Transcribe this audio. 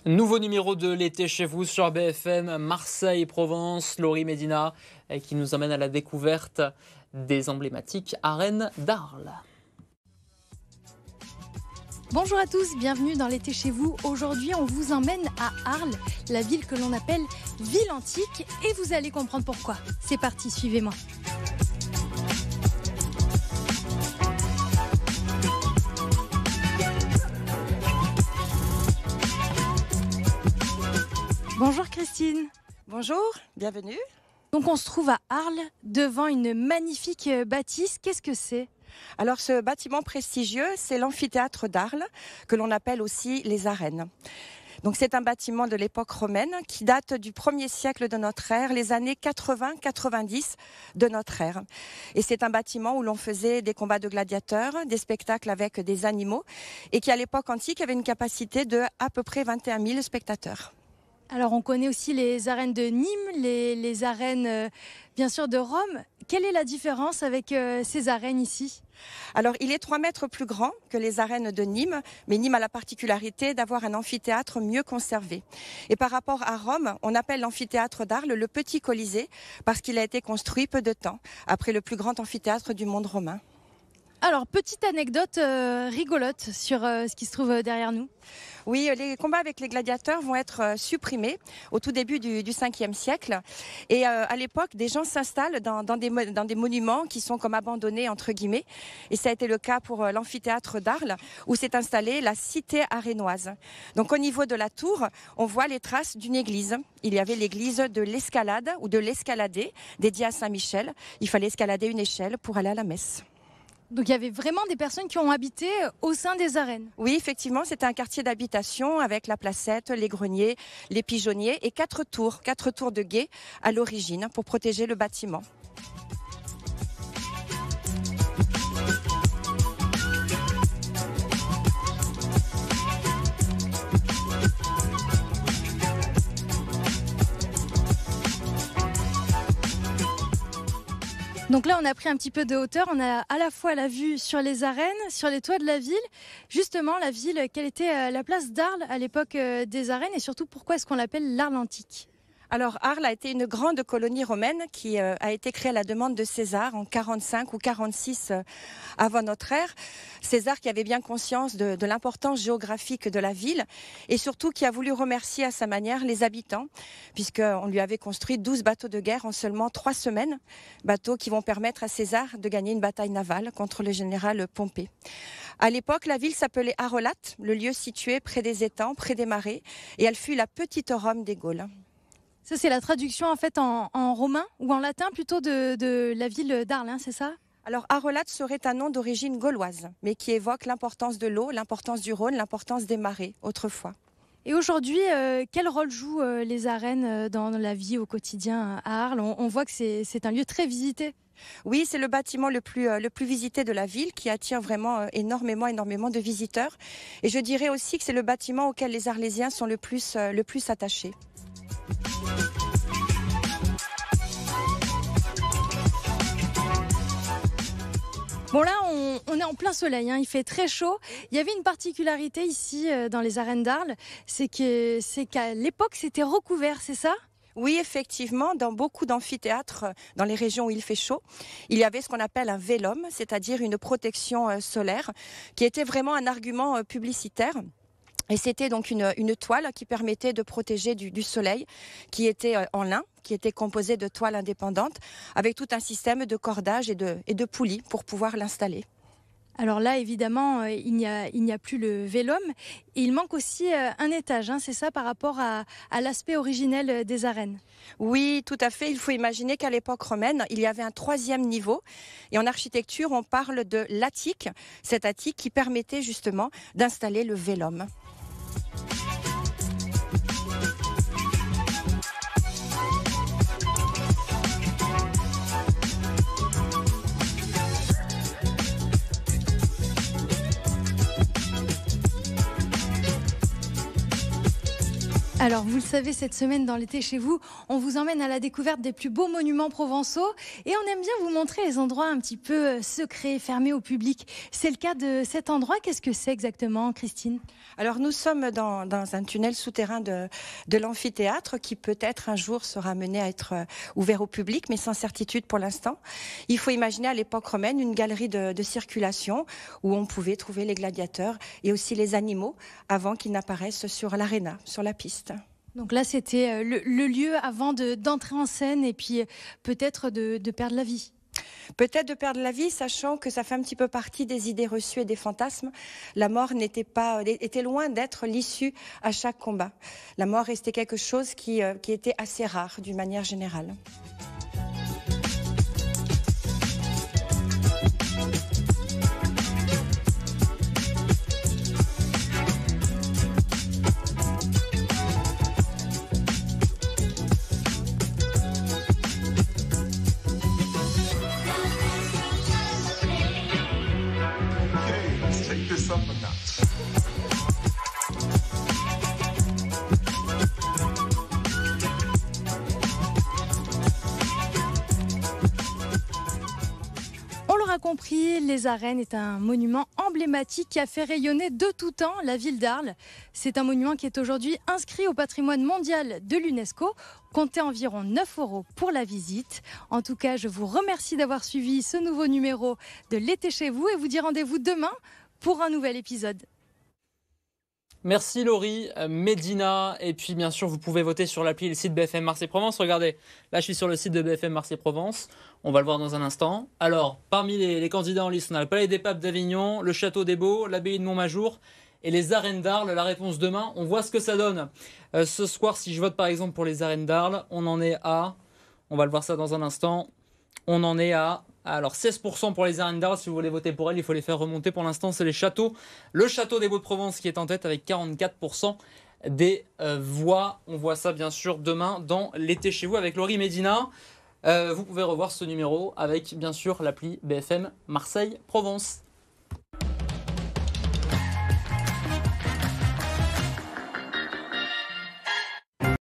Nouveau numéro de l'été chez vous sur BFM, Marseille-Provence, Laurie Médina qui nous emmène à la découverte des emblématiques arènes d'Arles. Bonjour à tous, bienvenue dans l'été chez vous. Aujourd'hui, on vous emmène à Arles, la ville que l'on appelle ville antique, et vous allez comprendre pourquoi. C'est parti, suivez-moi. Bonjour Christine. Bonjour, bienvenue. Donc on se trouve à Arles, devant une magnifique bâtisse. Qu'est-ce que c'est ? Alors ce bâtiment prestigieux, c'est l'amphithéâtre d'Arles, que l'on appelle aussi les arènes. Donc c'est un bâtiment de l'époque romaine qui date du 1er siècle de notre ère, les années 80-90 de notre ère. Et c'est un bâtiment où l'on faisait des combats de gladiateurs, des spectacles avec des animaux, et qui à l'époque antique avait une capacité de à peu près 21 000 spectateurs. Alors on connaît aussi les arènes de Nîmes, les arènes bien sûr de Rome. Quelle est la différence avec ces arènes ici ? Alors il est 3 mètres plus grand que les arènes de Nîmes, mais Nîmes a la particularité d'avoir un amphithéâtre mieux conservé. Et par rapport à Rome, on appelle l'amphithéâtre d'Arles le Petit Colisée parce qu'il a été construit peu de temps après le plus grand amphithéâtre du monde romain. Alors, petite anecdote rigolote sur ce qui se trouve derrière nous. Oui, les combats avec les gladiateurs vont être supprimés au tout début du 5e siècle. Et à l'époque, des gens s'installent dans des monuments qui sont comme abandonnés, entre guillemets. Et ça a été le cas pour l'amphithéâtre d'Arles, où s'est installée la cité arénoise. Donc au niveau de la tour, on voit les traces d'une église. Il y avait l'église de l'Escalade ou de l'Escaladé, dédiée à Saint-Michel. Il fallait escalader une échelle pour aller à la messe. Donc il y avait vraiment des personnes qui ont habité au sein des arènes. Oui, effectivement, c'était un quartier d'habitation avec la placette, les greniers, les pigeonniers et 4 tours de guet à l'origine pour protéger le bâtiment. Donc là, on a pris un petit peu de hauteur. On a à la fois la vue sur les arènes, sur les toits de la ville. Justement, la ville, quelle était la place d'Arles à l'époque des arènes et surtout pourquoi est-ce qu'on l'appelle l'Arles antique ? Alors Arles a été une grande colonie romaine qui a été créée à la demande de César en 45 ou 46 avant notre ère. César qui avait bien conscience de l'importance géographique de la ville et surtout qui a voulu remercier à sa manière les habitants puisqu'on lui avait construit 12 bateaux de guerre en seulement 3 semaines. Bateaux qui vont permettre à César de gagner une bataille navale contre le général Pompée. À l'époque, la ville s'appelait Arelate, le lieu situé près des étangs, près des marais et elle fut la petite Rome des Gaules. Ça, c'est la traduction en fait en romain ou en latin plutôt de la ville d'Arles, hein, c'est ça ? Alors Arelate serait un nom d'origine gauloise, mais qui évoque l'importance de l'eau, l'importance du Rhône, l'importance des marais autrefois. Et aujourd'hui, quel rôle jouent les arènes dans la vie au quotidien à Arles ? On voit que c'est un lieu très visité. Oui, c'est le bâtiment le plus visité de la ville qui attire vraiment énormément de visiteurs. Et je dirais aussi que c'est le bâtiment auquel les Arlésiens sont le plus attachés. Bon là, on est en plein soleil, hein, il fait très chaud. Il y avait une particularité ici dans les arènes d'Arles, c'est qu'à l'époque c'était recouvert, c'est ça ? Oui, effectivement, dans beaucoup d'amphithéâtres, dans les régions où il fait chaud, il y avait ce qu'on appelle un vélum, c'est-à-dire une protection solaire, qui était vraiment un argument publicitaire. Et c'était donc une toile qui permettait de protéger du soleil, qui était en lin, qui était composée de toiles indépendantes, avec tout un système de cordage et de poulies pour pouvoir l'installer. Alors là, évidemment, il n'y a plus le vélum. Et il manque aussi un étage, hein, c'est ça, par rapport à l'aspect originel des arènes. Oui, tout à fait. Il faut imaginer qu'à l'époque romaine, il y avait un 3e niveau. Et en architecture, on parle de l'attique, cet attique qui permettait justement d'installer le vélum. Alors Alors, vous le savez, cette semaine dans l'été chez vous, on vous emmène à la découverte des plus beaux monuments provençaux et on aime bien vous montrer les endroits un petit peu secrets, fermés au public. C'est le cas de cet endroit. Qu'est-ce que c'est exactement, Christine ? Alors nous sommes dans un tunnel souterrain de l'amphithéâtre qui peut-être un jour sera mené à être ouvert au public, mais sans certitude pour l'instant. Il faut imaginer à l'époque romaine une galerie de circulation où on pouvait trouver les gladiateurs et aussi les animaux avant qu'ils n'apparaissent sur l'aréna, sur la piste. Donc là, c'était le lieu avant d'entrer en scène et puis peut-être de perdre la vie. Peut-être de perdre la vie, sachant que ça fait un petit peu partie des idées reçues et des fantasmes. La mort était loin d'être l'issue à chaque combat. La mort restait quelque chose qui était assez rare d'une manière générale. Compris, les arènes est un monument emblématique qui a fait rayonner de tout temps la ville d'Arles. C'est un monument qui est aujourd'hui inscrit au patrimoine mondial de l'UNESCO. Comptez environ 9 € pour la visite. En tout cas, je vous remercie d'avoir suivi ce nouveau numéro de l'été chez vous et vous dis rendez-vous demain pour un nouvel épisode. Merci Laurie, Médina, et puis bien sûr vous pouvez voter sur l'appli et le site BFM Marseille-Provence. Regardez, là je suis sur le site de BFM Marseille-Provence, on va le voir dans un instant. Alors, parmi les candidats en liste, on a le Palais des Papes d'Avignon, le Château des Baux, l'Abbaye de Montmajour et les Arènes d'Arles. La réponse demain, on voit ce que ça donne. Ce soir, si je vote par exemple pour les Arènes d'Arles, on en est à, on va le voir ça dans un instant, on en est à... Alors 16% pour les Arènes d'Arles, si vous voulez voter pour elles, il faut les faire remonter. Pour l'instant, c'est les châteaux. Le château des Baux de Provence qui est en tête avec 44% des voix. On voit ça bien sûr demain dans l'été chez vous avec Laurie Médina. Vous pouvez revoir ce numéro avec bien sûr l'appli BFM Marseille-Provence.